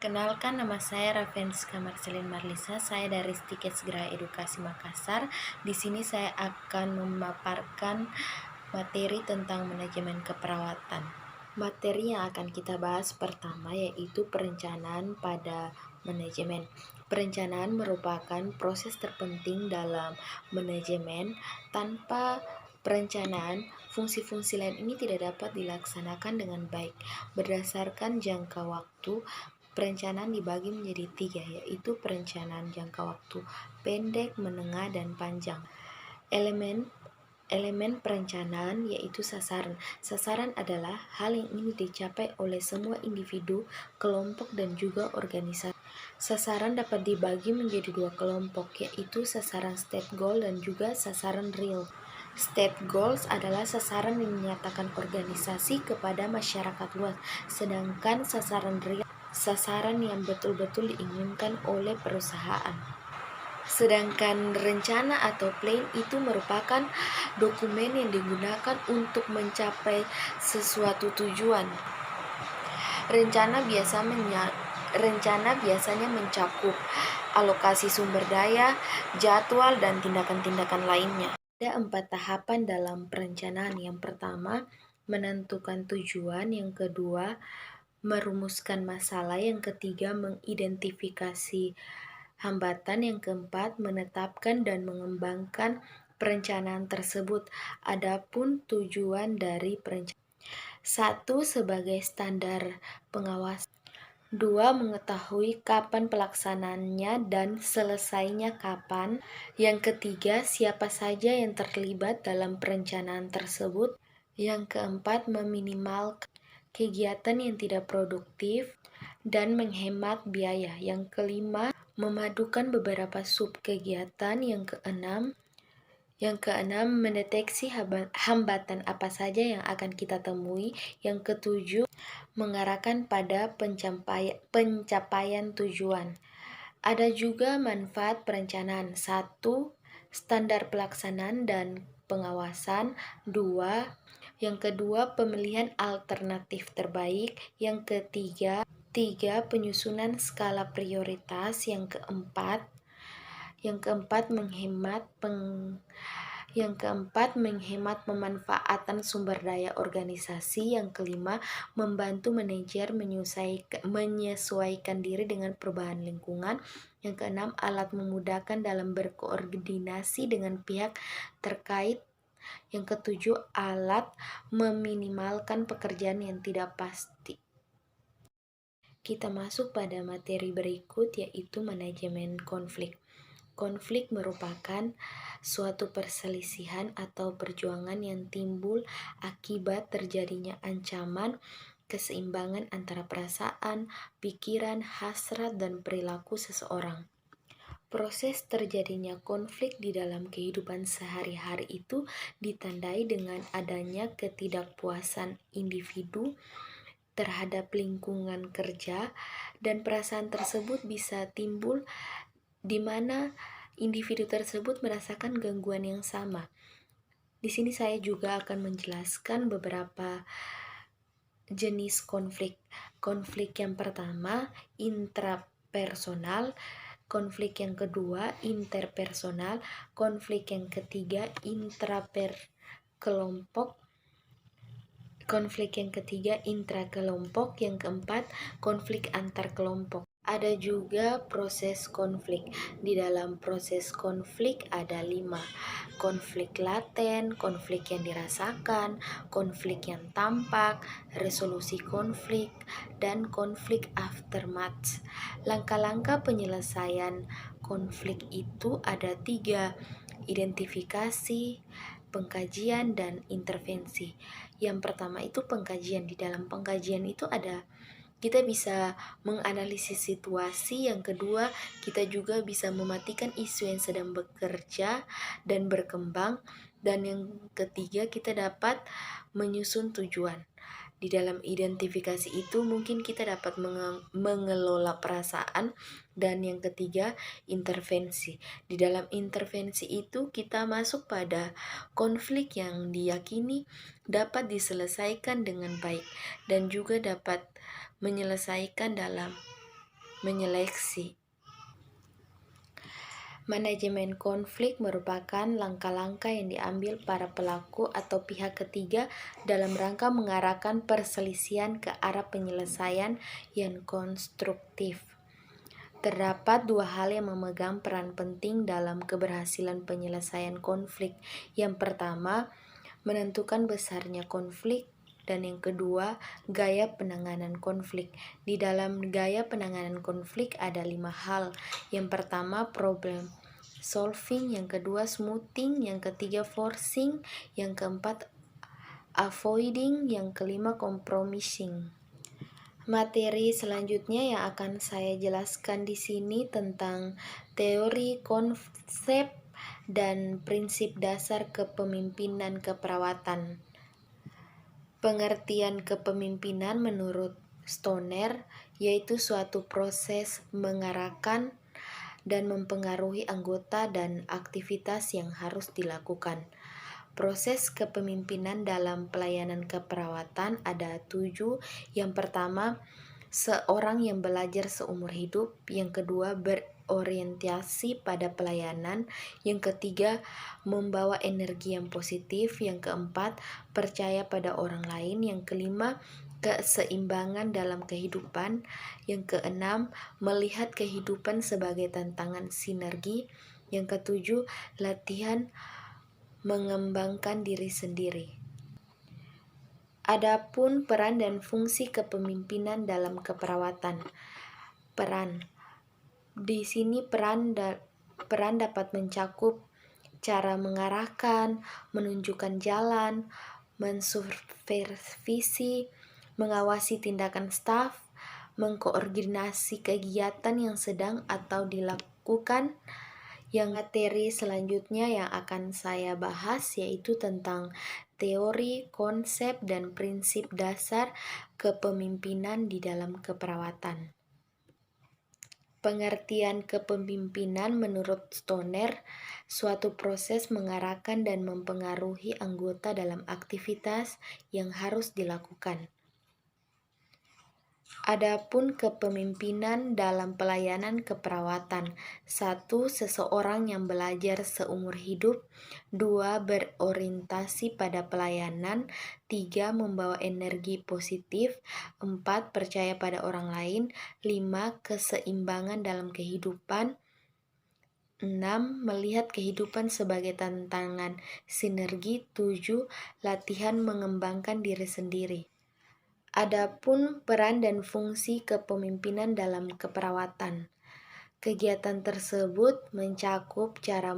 Kenalkan, nama saya Ravenska Marcelin Marlisa. Saya dari Stikes Gerah Edukasi Makassar. Di sini saya akan memaparkan materi tentang manajemen keperawatan. Materi yang akan kita bahas pertama yaitu perencanaan pada manajemen. Perencanaan merupakan proses terpenting dalam manajemen. Tanpa perencanaan, fungsi-fungsi lain ini tidak dapat dilaksanakan dengan baik. Berdasarkan jangka waktu, perencanaan dibagi menjadi 3, yaitu perencanaan jangka waktu pendek, menengah, dan panjang. Elemen perencanaan yaitu sasaran. Sasaran adalah hal yang ingin dicapai oleh semua individu, kelompok, dan juga organisasi. Sasaran dapat dibagi menjadi 2 kelompok, yaitu sasaran state goal dan juga sasaran real. State goals adalah sasaran yang dinyatakan organisasi kepada masyarakat luas, sedangkan sasaran real sasaran yang betul-betul diinginkan oleh perusahaan. Sedangkan rencana atau plan itu merupakan dokumen yang digunakan untuk mencapai sesuatu tujuan. Rencana biasanya mencakup alokasi sumber daya, jadwal, dan tindakan-tindakan lainnya. Ada 4 tahapan dalam perencanaan. Yang pertama, menentukan tujuan. Yang kedua, merumuskan masalah. Yang ketiga, mengidentifikasi hambatan. Yang keempat, menetapkan dan mengembangkan perencanaan tersebut. Adapun tujuan dari perencanaan: 1. Sebagai standar pengawas. 2. Mengetahui kapan pelaksanaannya dan selesainya kapan. Yang ketiga, siapa saja yang terlibat dalam perencanaan tersebut. Yang keempat, meminimalkan kegiatan yang tidak produktif dan menghemat biaya. Yang kelima, memadukan beberapa sub kegiatan. Yang keenam, mendeteksi hambatan apa saja yang akan kita temui. Yang ketujuh, mengarahkan pada pencapaian tujuan. Ada juga manfaat perencanaan. 1. Standar pelaksanaan dan pengawasan. 2. Yang kedua, pemilihan alternatif terbaik. Yang ketiga, penyusunan skala prioritas. Yang keempat, menghemat pemanfaatan sumber daya organisasi. Yang kelima, membantu manajer menyesuaikan diri dengan perubahan lingkungan. Yang keenam, alat memudahkan dalam berkoordinasi dengan pihak terkait. Yang ketujuh, alat meminimalkan pekerjaan yang tidak pasti. Kita masuk pada materi berikut, yaitu manajemen konflik. Konflik merupakan suatu perselisihan atau perjuangan yang timbul akibat terjadinya ancaman keseimbangan antara perasaan, pikiran, hasrat, dan perilaku seseorang. Proses terjadinya konflik di dalam kehidupan sehari-hari itu ditandai dengan adanya ketidakpuasan individu terhadap lingkungan kerja, dan perasaan tersebut bisa timbul di mana individu tersebut merasakan gangguan yang sama. Di sini saya juga akan menjelaskan beberapa jenis konflik. Konflik yang pertama, intrapersonal. Konflik yang kedua, interpersonal. Konflik yang ketiga, intrakelompok. Konflik yang ketiga, intrakelompok. Yang keempat, konflik antar kelompok. Ada juga proses konflik. Di dalam proses konflik ada 5. Konflik laten, konflik yang dirasakan, konflik yang tampak, resolusi konflik, dan konflik aftermath. Langkah-langkah penyelesaian konflik itu ada 3: identifikasi, pengkajian, dan intervensi. Yang pertama itu pengkajian. Di dalam pengkajian itu kita bisa menganalisis situasi. Yang kedua, kita juga bisa mematikan isu yang sedang bekerja dan berkembang. Dan yang ketiga, kita dapat menyusun tujuan. Di dalam identifikasi itu mungkin kita dapat mengelola perasaan. Dan yang ketiga, intervensi. Di dalam intervensi itu kita masuk pada konflik yang diyakini dapat diselesaikan dengan baik dan juga dapat menyelesaikan dalam menyeleksi. Manajemen konflik merupakan langkah-langkah yang diambil para pelaku atau pihak ketiga dalam rangka mengarahkan perselisihan ke arah penyelesaian yang konstruktif. Terdapat dua hal yang memegang peran penting dalam keberhasilan penyelesaian konflik. Yang pertama, menentukan besarnya konflik, dan yang kedua, gaya penanganan konflik. Di dalam gaya penanganan konflik ada 5 hal. Yang pertama, problem solving, yang kedua, smoothing, yang ketiga, forcing, yang keempat, avoiding, yang kelima, compromising. Materi selanjutnya yang akan saya jelaskan di sini tentang teori, konsep, dan prinsip dasar kepemimpinan keperawatan. Pengertian kepemimpinan menurut Stoner yaitu suatu proses mengarahkan dan mempengaruhi anggota dan aktivitas yang harus dilakukan. Proses kepemimpinan dalam pelayanan keperawatan ada 7. Yang pertama, seorang yang belajar seumur hidup. Yang kedua, berorientasi pada pelayanan. Yang ketiga, membawa energi yang positif. Yang keempat, percaya pada orang lain. Yang kelima, keseimbangan dalam kehidupan. Yang keenam, melihat kehidupan sebagai tantangan sinergi. Yang ketujuh, latihan mengembangkan diri sendiri. Adapun peran dan fungsi kepemimpinan dalam keperawatan. Peran. Di sini peran dapat mencakup cara mengarahkan, menunjukkan jalan, mensupervisi, mengawasi tindakan staf, mengkoordinasi kegiatan yang sedang atau dilakukan. Yang materi selanjutnya yang akan saya bahas yaitu tentang teori, konsep, dan prinsip dasar kepemimpinan di dalam keperawatan. Pengertian kepemimpinan menurut Stoner, suatu proses mengarahkan dan mempengaruhi anggota dalam aktivitas yang harus dilakukan. Adapun kepemimpinan dalam pelayanan keperawatan. 1. Seseorang yang belajar seumur hidup. 2. Berorientasi pada pelayanan. 3. Membawa energi positif. 4. Percaya pada orang lain. 5. Keseimbangan dalam kehidupan. 6. Melihat kehidupan sebagai tantangan sinergi. 7. Latihan mengembangkan diri sendiri. Adapun peran dan fungsi kepemimpinan dalam keperawatan. Kegiatan tersebut mencakup cara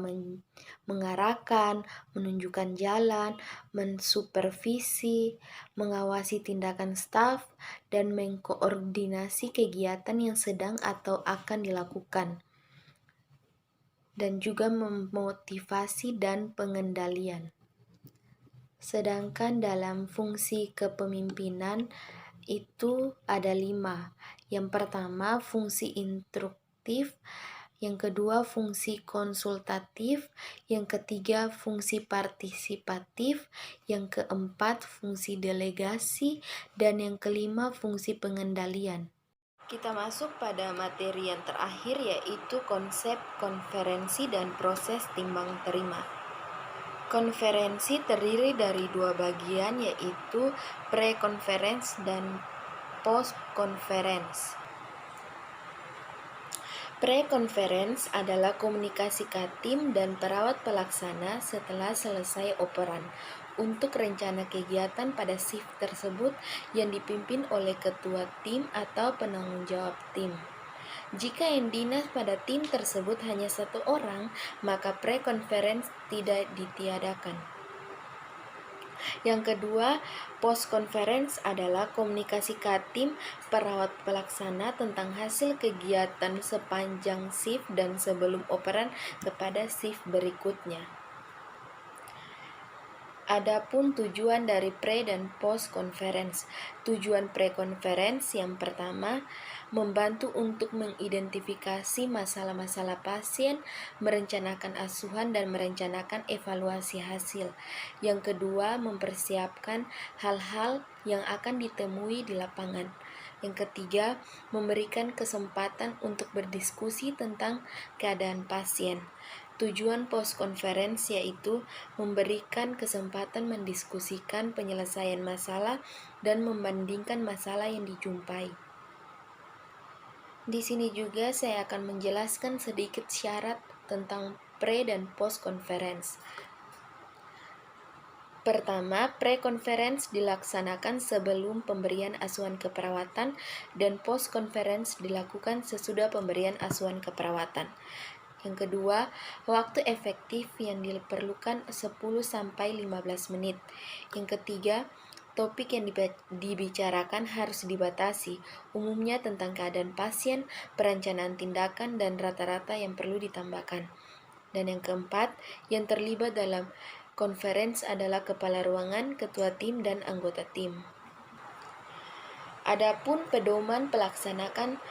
mengarahkan, menunjukkan jalan, mensupervisi, mengawasi tindakan staf, dan mengkoordinasi kegiatan yang sedang atau akan dilakukan, dan juga memotivasi dan pengendalian. Sedangkan dalam fungsi kepemimpinan itu ada 5. Yang pertama, fungsi instruktif. Yang kedua, fungsi konsultatif. Yang ketiga, fungsi partisipatif. Yang keempat, fungsi delegasi. Dan yang kelima, fungsi pengendalian. Kita masuk pada materi yang terakhir yaitu konsep konferensi dan proses timbang terima. Konferensi terdiri dari 2 bagian yaitu pre-conference dan post-conference. Pre-conference adalah komunikasi tim dan perawat pelaksana setelah selesai operan untuk rencana kegiatan pada shift tersebut yang dipimpin oleh ketua tim atau penanggung jawab tim. Jika yang dinas pada tim tersebut hanya 1 orang, maka pre-conference tidak ditiadakan. Yang kedua, post-conference adalah komunikasi tim perawat pelaksana tentang hasil kegiatan sepanjang shift dan sebelum operan kepada shift berikutnya. Adapun tujuan dari pre dan post conference. Tujuan pre-conference yang pertama, membantu untuk mengidentifikasi masalah-masalah pasien, merencanakan asuhan dan merencanakan evaluasi hasil. Yang kedua, mempersiapkan hal-hal yang akan ditemui di lapangan. Yang ketiga, memberikan kesempatan untuk berdiskusi tentang keadaan pasien. Tujuan post-conference yaitu memberikan kesempatan mendiskusikan penyelesaian masalah dan membandingkan masalah yang dijumpai. Di sini juga saya akan menjelaskan sedikit syarat tentang pre dan post conference. Pertama, pre-conference dilaksanakan sebelum pemberian asuhan keperawatan dan post-conference dilakukan sesudah pemberian asuhan keperawatan. Yang kedua, waktu efektif yang diperlukan 10-15 menit. Yang ketiga, topik yang dibicarakan harus dibatasi, umumnya tentang keadaan pasien, perencanaan tindakan, dan rata-rata yang perlu ditambahkan. Dan yang keempat, yang terlibat dalam conference adalah kepala ruangan, ketua tim, dan anggota tim. Adapun pedoman pelaksanaan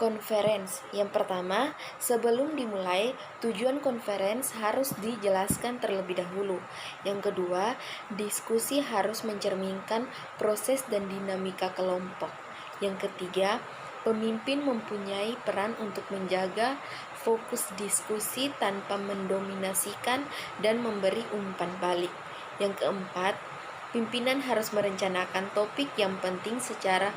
conference. Yang pertama, sebelum dimulai, tujuan conference harus dijelaskan terlebih dahulu. Yang kedua, diskusi harus mencerminkan proses dan dinamika kelompok. Yang ketiga, pemimpin mempunyai peran untuk menjaga fokus diskusi tanpa mendominasikan dan memberi umpan balik. Yang keempat, pimpinan harus merencanakan topik yang penting secara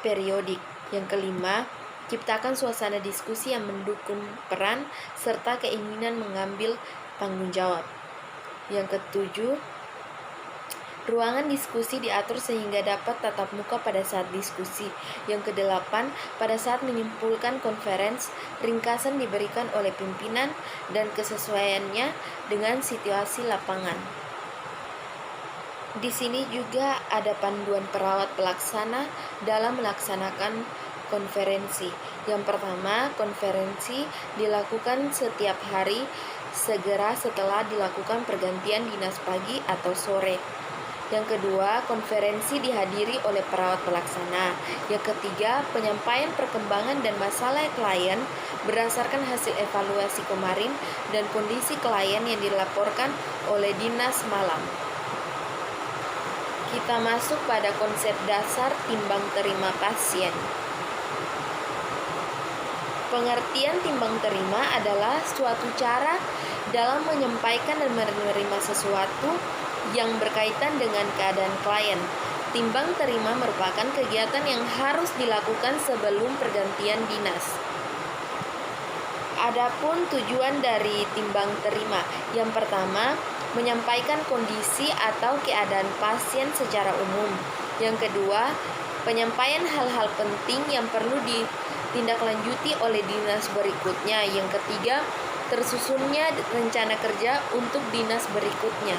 periodik. Yang kelima, ciptakan suasana diskusi yang mendukung peran serta keinginan mengambil tanggung jawab. Yang ketujuh, ruangan diskusi diatur sehingga dapat tatap muka pada saat diskusi. Yang kedelapan, pada saat menyimpulkan conference, ringkasan diberikan oleh pimpinan dan kesesuaiannya dengan situasi lapangan. Di sini juga ada panduan perawat pelaksana dalam melaksanakan konferensi. Yang pertama, konferensi dilakukan setiap hari segera setelah dilakukan pergantian dinas pagi atau sore. Yang kedua, konferensi dihadiri oleh perawat pelaksana. Yang ketiga, penyampaian perkembangan dan masalah klien berdasarkan hasil evaluasi kemarin dan kondisi klien yang dilaporkan oleh dinas malam. Kita masuk pada konsep dasar timbang terima pasien. Pengertian timbang terima adalah suatu cara dalam menyampaikan dan menerima sesuatu yang berkaitan dengan keadaan klien. Timbang terima merupakan kegiatan yang harus dilakukan sebelum pergantian dinas. Adapun tujuan dari timbang terima, yang pertama, menyampaikan kondisi atau keadaan pasien secara umum. Yang kedua, penyampaian hal-hal penting yang perlu ditindaklanjuti oleh dinas berikutnya. Yang ketiga, tersusunnya rencana kerja untuk dinas berikutnya.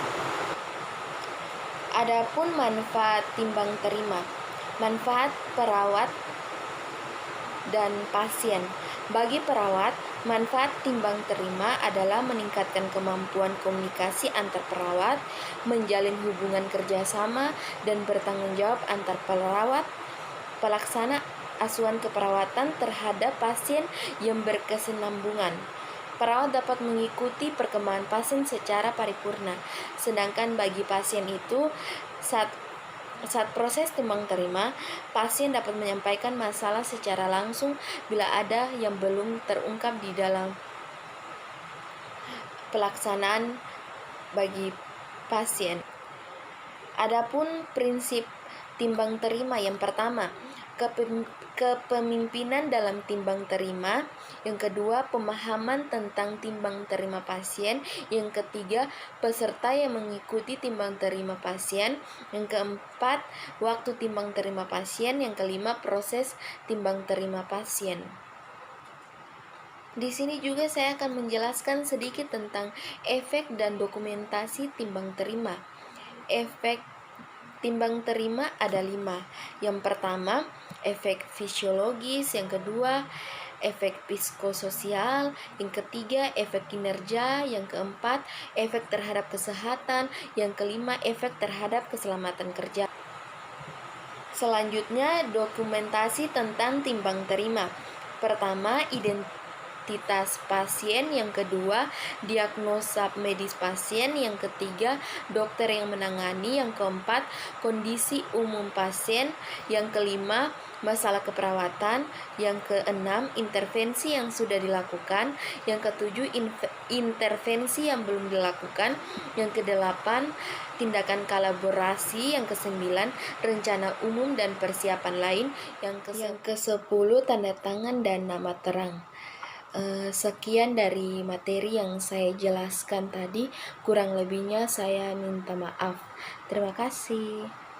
Adapun manfaat timbang terima, manfaat perawat dan pasien. Bagi perawat, manfaat timbang terima adalah meningkatkan kemampuan komunikasi antar perawat, menjalin hubungan kerjasama, dan bertanggung jawab antar perawat, pelaksana asuhan keperawatan terhadap pasien yang berkesinambungan. Perawat dapat mengikuti perkembangan pasien secara paripurna, sedangkan bagi pasien itu saat proses timbang terima, pasien dapat menyampaikan masalah secara langsung bila ada yang belum terungkap di dalam pelaksanaan bagi pasien. Adapun prinsip timbang terima, yang pertama, kepemimpinan dalam timbang terima. Yang kedua, pemahaman tentang timbang terima pasien. Yang ketiga, peserta yang mengikuti timbang terima pasien. Yang keempat, waktu timbang terima pasien. Yang kelima, proses timbang terima pasien. Di sini juga saya akan menjelaskan sedikit tentang efek dan dokumentasi timbang terima. Efek timbang terima ada 5. Yang pertama, efek fisiologis. Yang kedua, efek psikososial. Yang ketiga, efek kinerja. Yang keempat, efek terhadap kesehatan. Yang kelima, efek terhadap keselamatan kerja. Selanjutnya, dokumentasi tentang timbang terima. Pertama, identitas pasien, yang kedua diagnosa medis pasien, yang ketiga dokter yang menangani, yang keempat kondisi umum pasien, yang kelima masalah keperawatan, yang keenam intervensi yang sudah dilakukan, yang ketujuh intervensi yang belum dilakukan, yang kedelapan tindakan kolaborasi, yang kesembilan rencana umum dan persiapan lain, yang kesepuluh tanda tangan dan nama terang. Sekian dari materi yang saya jelaskan tadi, kurang lebihnya saya minta maaf. Terima kasih.